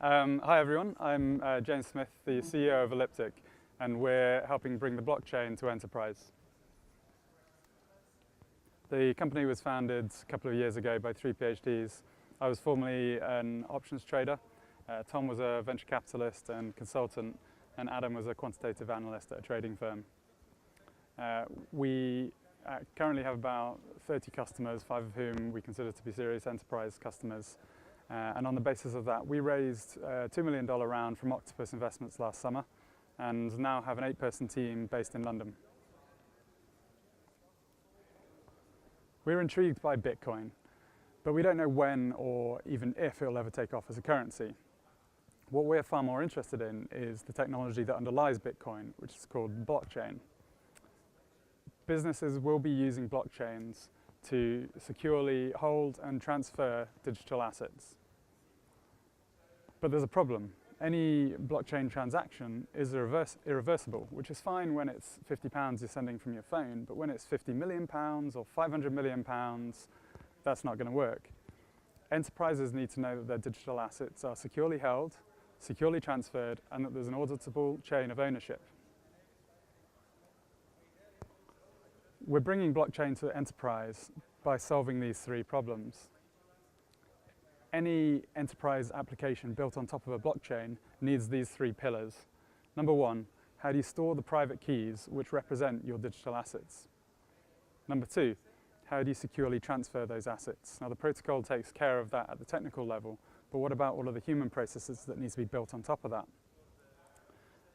Hi everyone, I'm James Smith, the CEO of Elliptic, and we're helping bring the blockchain to enterprise. The company was founded a couple of years ago by 3 PhDs. I was formerly an options trader, Tom was a venture capitalist and consultant, and Adam was a quantitative analyst at a trading firm. We currently have about 30 customers, 5 of whom we consider to be serious enterprise customers. And on the basis of that, we raised a $2 million round from Octopus Investments last summer and now have an 8-person team based in London. We're intrigued by Bitcoin, but we don't know when or even if it will ever take off as a currency. What we're far more interested in is the technology that underlies Bitcoin, which is called blockchain. Businesses will be using blockchains to securely hold and transfer digital assets. But there's a problem. Any blockchain transaction is irreversible, which is fine when it's £50 you're sending from your phone, but when it's £50 million or £500 million, that's not going to work. Enterprises need to know that their digital assets are securely held, securely transferred, and that there's an auditable chain of ownership. We're bringing blockchain to enterprise by solving these 3 problems. Any enterprise application built on top of a blockchain needs these 3 pillars. Number 1, how do you store the private keys which represent your digital assets? Number 2, how do you securely transfer those assets? Now the protocol takes care of that at the technical level, but what about all of the human processes that need to be built on top of that?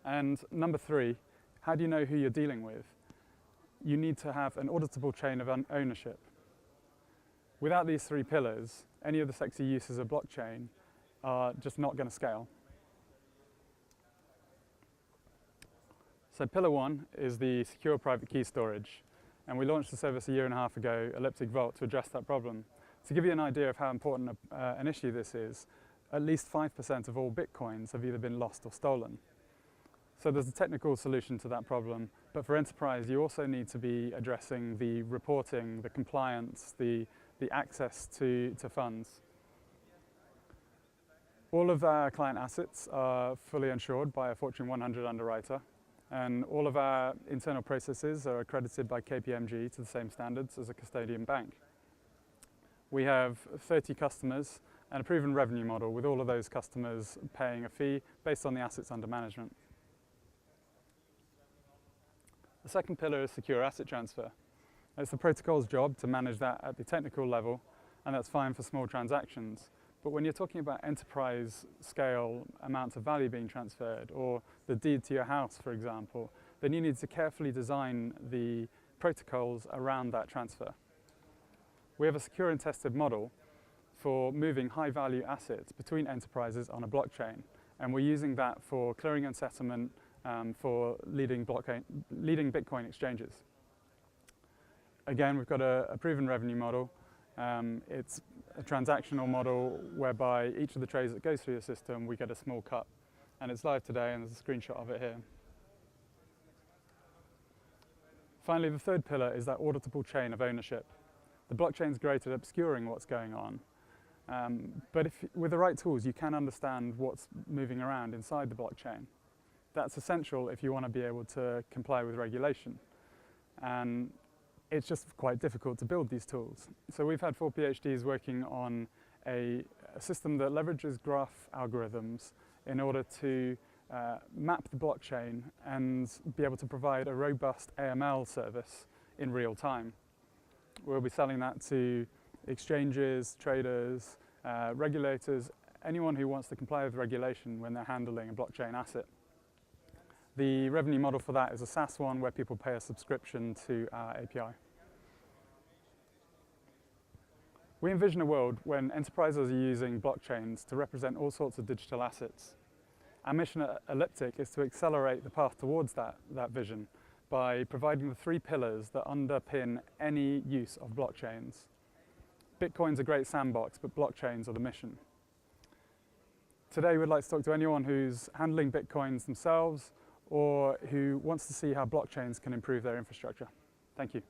And number 3, how do you know who you're dealing with? You need to have an auditable chain of ownership. Without these 3 pillars, any of the sexy uses of blockchain are just not going to scale. So pillar 1 is the secure private key storage, and we launched the service a year and a half ago, Elliptic Vault, to address that problem. To give you an idea of how important an issue this is, at least 5% of all bitcoins have either been lost or stolen. So there's a technical solution to that problem, but for enterprise you also need to be addressing the reporting, the compliance, the access to funds. All of our client assets are fully insured by a Fortune 100 underwriter, and all of our internal processes are accredited by KPMG to the same standards as a custodian bank. We have 30 customers and a proven revenue model with all of those customers paying a fee based on the assets under management. The second pillar is secure asset transfer. It's the protocol's job to manage that at the technical level, and that's fine for small transactions. But when you're talking about enterprise scale amounts of value being transferred, or the deed to your house, for example, then you need to carefully design the protocols around that transfer. We have a secure and tested model for moving high value assets between enterprises on a blockchain, and we're using that for clearing and settlement for leading Bitcoin exchanges. Again, we've got a proven revenue model. It's a transactional model whereby each of the trades that goes through the system, we get a small cut. And it's live today, and there's a screenshot of it here. Finally, the third pillar is that auditable chain of ownership. The blockchain's great at obscuring what's going on. But with the right tools, you can understand what's moving around inside the blockchain. That's essential if you want to be able to comply with regulation. And it's just quite difficult to build these tools. So we've had 4 PhDs working on a system that leverages graph algorithms in order to map the blockchain and be able to provide a robust AML service in real time. We'll be selling that to exchanges, traders, regulators, anyone who wants to comply with regulation when they're handling a blockchain asset. The revenue model for that is a SaaS one where people pay a subscription to our API. We envision a world when enterprises are using blockchains to represent all sorts of digital assets. Our mission at Elliptic is to accelerate the path towards that vision by providing the 3 pillars that underpin any use of blockchains. Bitcoin's a great sandbox, but blockchains are the mission. Today we'd like to talk to anyone who's handling Bitcoins themselves or who wants to see how blockchains can improve their infrastructure. Thank you.